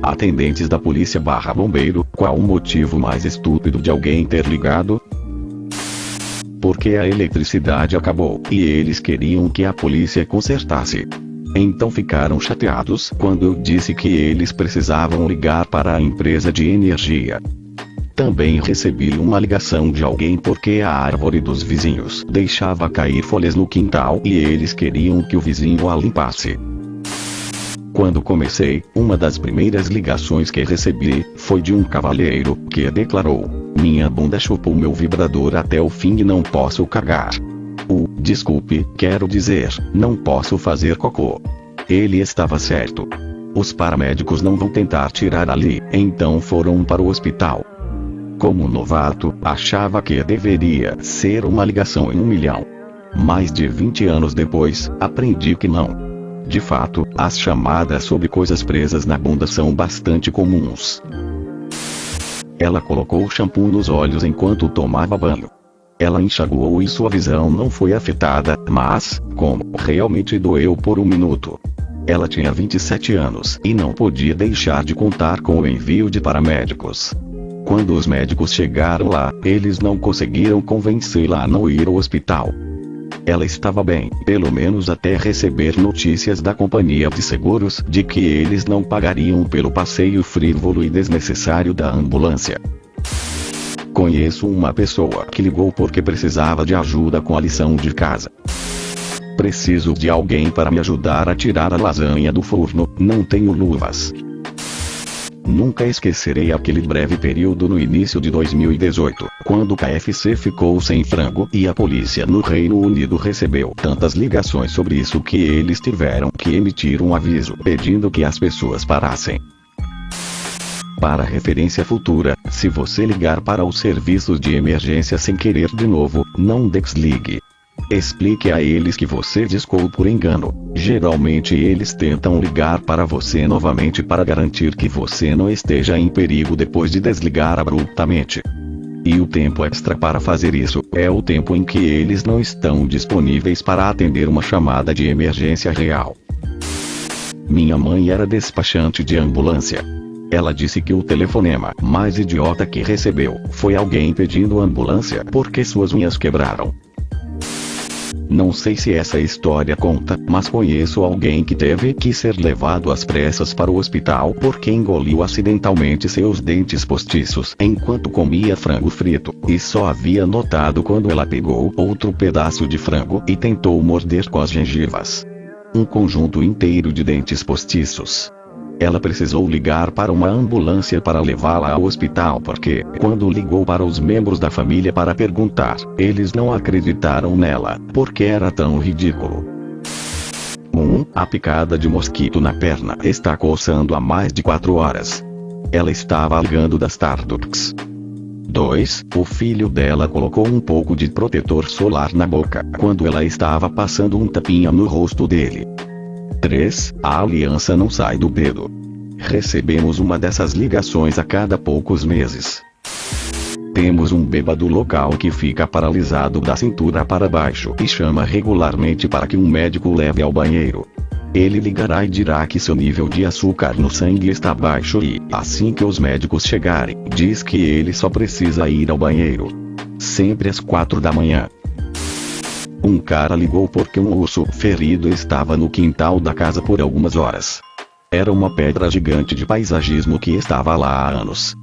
Atendentes da polícia/bombeiro, qual o motivo mais estúpido de alguém ter ligado? Porque a eletricidade acabou, e eles queriam que a polícia consertasse. Então ficaram chateados quando eu disse que eles precisavam ligar para a empresa de energia. Também recebi uma ligação de alguém porque a árvore dos vizinhos deixava cair folhas no quintal e eles queriam que o vizinho a limpasse. Quando comecei, uma das primeiras ligações que recebi foi de um cavalheiro que declarou: "Minha bunda chupou meu vibrador até o fim e não posso cagar." Desculpe, quero dizer, não posso fazer cocô. Ele estava certo. Os paramédicos não vão tentar tirar ali, então foram para o hospital. Como novato, achava que deveria ser uma ligação em 1 milhão. Mais de 20 anos depois, aprendi que não. De fato, as chamadas sobre coisas presas na bunda são bastante comuns. Ela colocou shampoo nos olhos enquanto tomava banho. Ela enxaguou e sua visão não foi afetada, mas, como realmente doeu por 1 minuto. Ela tinha 27 anos e não podia deixar de contar com o envio de paramédicos. Quando os médicos chegaram lá, eles não conseguiram convencê-la a não ir ao hospital. Ela estava bem, pelo menos até receber notícias da companhia de seguros de que eles não pagariam pelo passeio frívolo e desnecessário da ambulância. Conheço uma pessoa que ligou porque precisava de ajuda com a lição de casa. Preciso de alguém para me ajudar a tirar a lasanha do forno, não tenho luvas. Nunca esquecerei aquele breve período no início de 2018, quando o KFC ficou sem frango e a polícia no Reino Unido recebeu tantas ligações sobre isso que eles tiveram que emitir um aviso pedindo que as pessoas parassem. Para referência futura, se você ligar para os serviços de emergência sem querer de novo, não desligue. Explique a eles que você discou por engano. Geralmente eles tentam ligar para você novamente para garantir que você não esteja em perigo depois de desligar abruptamente. E o tempo extra para fazer isso é o tempo em que eles não estão disponíveis para atender uma chamada de emergência real. Minha mãe era despachante de ambulância. Ela disse que o telefonema mais idiota que recebeu foi alguém pedindo ambulância porque suas unhas quebraram. Não sei se essa história conta, mas conheço alguém que teve que ser levado às pressas para o hospital porque engoliu acidentalmente seus dentes postiços enquanto comia frango frito, e só havia notado quando ela pegou outro pedaço de frango e tentou morder com as gengivas. Um conjunto inteiro de dentes postiços. Ela precisou ligar para uma ambulância para levá-la ao hospital porque, quando ligou para os membros da família para perguntar, eles não acreditaram nela, porque era tão ridículo. 1. A picada de mosquito na perna está coçando há mais de 4 horas. Ela estava alegando das Tarduks. 2. O filho dela colocou um pouco de protetor solar na boca quando ela estava passando um tapinha no rosto dele. 3. A aliança não sai do dedo. Recebemos uma dessas ligações a cada poucos meses. Temos um bêbado local que fica paralisado da cintura para baixo e chama regularmente para que um médico o leve ao banheiro. Ele ligará e dirá que seu nível de açúcar no sangue está baixo e, assim que os médicos chegarem, diz que ele só precisa ir ao banheiro. Sempre às 4 da manhã. Um cara ligou porque um urso ferido estava no quintal da casa por algumas horas. Era uma pedra gigante de paisagismo que estava lá há anos.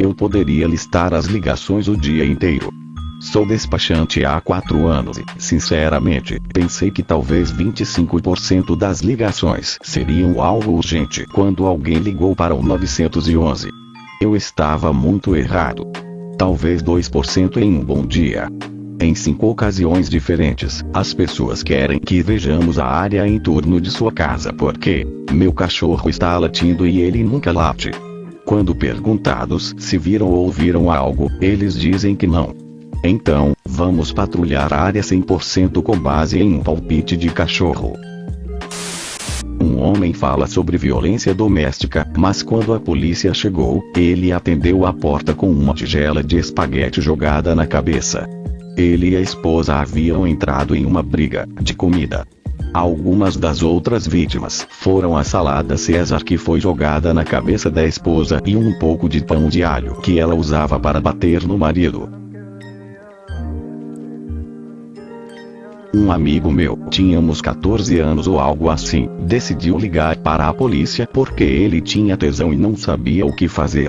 Eu poderia listar as ligações o dia inteiro. Sou despachante há 4 anos e, sinceramente, pensei que talvez 25% das ligações seriam algo urgente quando alguém ligou para o 911. Eu estava muito errado. Talvez 2% em um bom dia. Em 5 ocasiões diferentes, as pessoas querem que vejamos a área em torno de sua casa porque meu cachorro está latindo e ele nunca late. Quando perguntados se viram ou ouviram algo, eles dizem que não. Então, vamos patrulhar a área 100% com base em um palpite de cachorro. Um homem fala sobre violência doméstica, mas quando a polícia chegou, ele atendeu a porta com uma tigela de espaguete jogada na cabeça. Ele e a esposa haviam entrado em uma briga de comida. Algumas das outras vítimas foram a salada César que foi jogada na cabeça da esposa e um pouco de pão de alho que ela usava para bater no marido. Um amigo meu, tínhamos 14 anos ou algo assim, decidiu ligar para a polícia porque ele tinha tesão e não sabia o que fazer.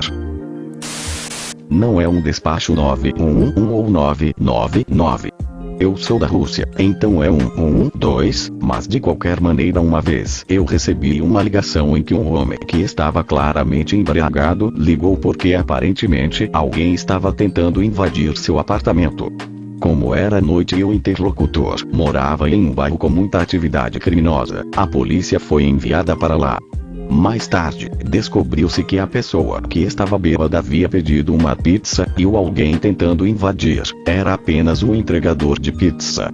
Não é um despacho 911 ou 999. Eu sou da Rússia, então é 112, mas de qualquer maneira uma vez eu recebi uma ligação em que um homem que estava claramente embriagado ligou porque aparentemente alguém estava tentando invadir seu apartamento. Como era noite e o interlocutor morava em um bairro com muita atividade criminosa, a polícia foi enviada para lá. Mais tarde, descobriu-se que a pessoa que estava bêbada havia pedido uma pizza e o alguém tentando invadir era apenas o entregador de pizza.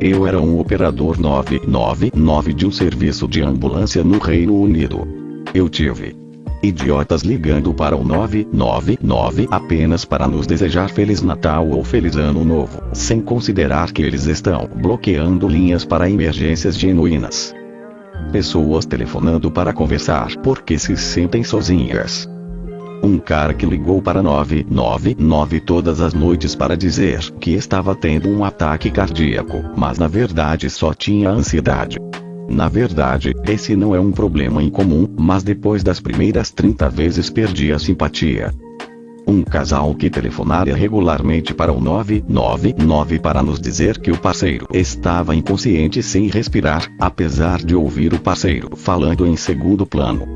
Eu era um operador 999 de um serviço de ambulância no Reino Unido. Eu tive idiotas ligando para o 999 apenas para nos desejar Feliz Natal ou Feliz Ano Novo, sem considerar que eles estão bloqueando linhas para emergências genuínas. Pessoas telefonando para conversar porque se sentem sozinhas. Um cara que ligou para 999 todas as noites para dizer que estava tendo um ataque cardíaco, mas na verdade só tinha ansiedade. Na verdade, esse não é um problema incomum, mas depois das primeiras 30 vezes perdi a simpatia. Um casal que telefonara regularmente para o 999 para nos dizer que o parceiro estava inconsciente sem respirar, apesar de ouvir o parceiro falando em segundo plano.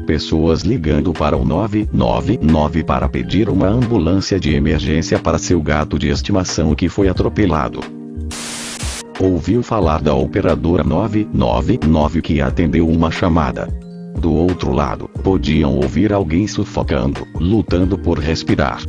Pessoas ligando para o 999 para pedir uma ambulância de emergência para seu gato de estimação que foi atropelado. Ouviu falar da operadora 999 que atendeu uma chamada. Do outro lado, podiam ouvir alguém sufocando, lutando por respirar.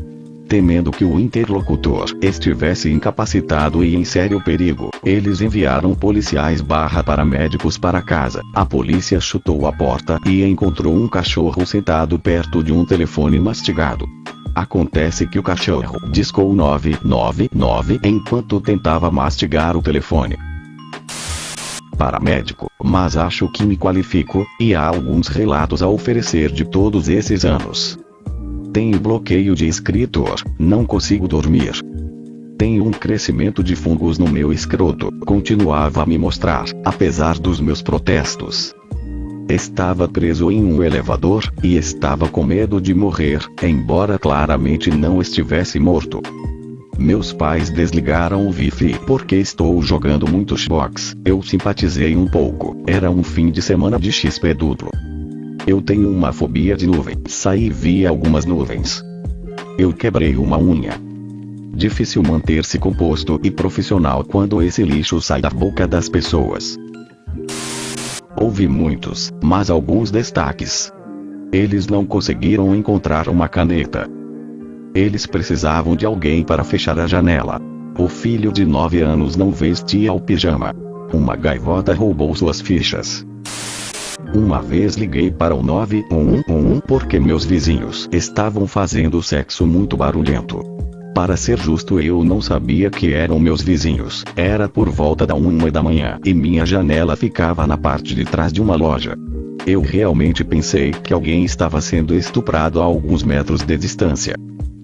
Temendo que o interlocutor estivesse incapacitado e em sério perigo, eles enviaram policiais/paramédicos para casa. A polícia chutou a porta e encontrou um cachorro sentado perto de um telefone mastigado. Acontece que o cachorro discou 999 enquanto tentava mastigar o telefone. Paramédico, mas acho que me qualifico, e há alguns relatos a oferecer de todos esses anos. Tenho bloqueio de escritor, não consigo dormir. Tenho um crescimento de fungos no meu escroto, continuava a me mostrar, apesar dos meus protestos. Estava preso em um elevador, e estava com medo de morrer, embora claramente não estivesse morto. Meus pais desligaram o Wi-Fi porque estou jogando muito Xbox. Eu simpatizei um pouco, era um fim de semana de XP duplo. Eu tenho uma fobia de nuvem, saí e vi algumas nuvens. Eu quebrei uma unha. Difícil manter-se composto e profissional quando esse lixo sai da boca das pessoas. Houve muitos, mas alguns destaques. Eles não conseguiram encontrar uma caneta. Eles precisavam de alguém para fechar a janela. O filho de 9 anos não vestia o pijama. Uma gaivota roubou suas fichas. Uma vez liguei para o 911 porque meus vizinhos estavam fazendo sexo muito barulhento. Para ser justo, eu não sabia que eram meus vizinhos. Era por volta da 1 da manhã e minha janela ficava na parte de trás de uma loja. Eu realmente pensei que alguém estava sendo estuprado a alguns metros de distância.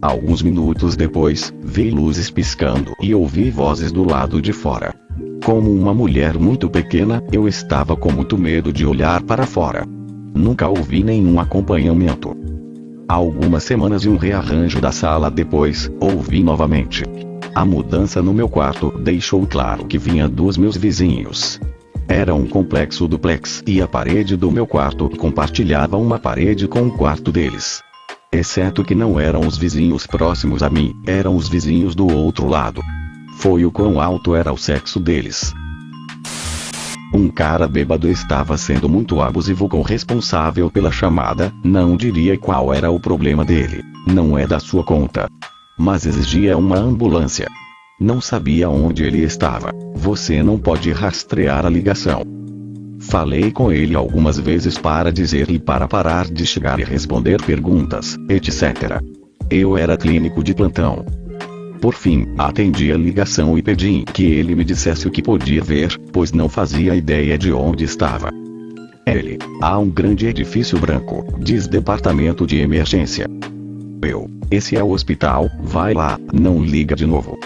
Alguns minutos depois, vi luzes piscando e ouvi vozes do lado de fora. Como uma mulher muito pequena, eu estava com muito medo de olhar para fora. Nunca ouvi nenhum acompanhamento. Algumas semanas e um rearranjo da sala depois, ouvi novamente. A mudança no meu quarto deixou claro que vinha dos meus vizinhos. Era um complexo duplex e a parede do meu quarto compartilhava uma parede com o quarto deles. Exceto que não eram os vizinhos próximos a mim, eram os vizinhos do outro lado. Foi o quão alto era o sexo deles. Um cara bêbado estava sendo muito abusivo com o responsável pela chamada, não diria qual era o problema dele, não é da sua conta. Mas exigia uma ambulância. Não sabia onde ele estava, você não pode rastrear a ligação. Falei com ele algumas vezes para dizer e para parar de chegar e responder perguntas, etc. Eu era clínico de plantão. Por fim, atendi a ligação e pedi que ele me dissesse o que podia ver, pois não fazia ideia de onde estava. Ele: há um grande edifício branco, diz departamento de emergência. Eu: esse é o hospital, vai lá, não liga de novo.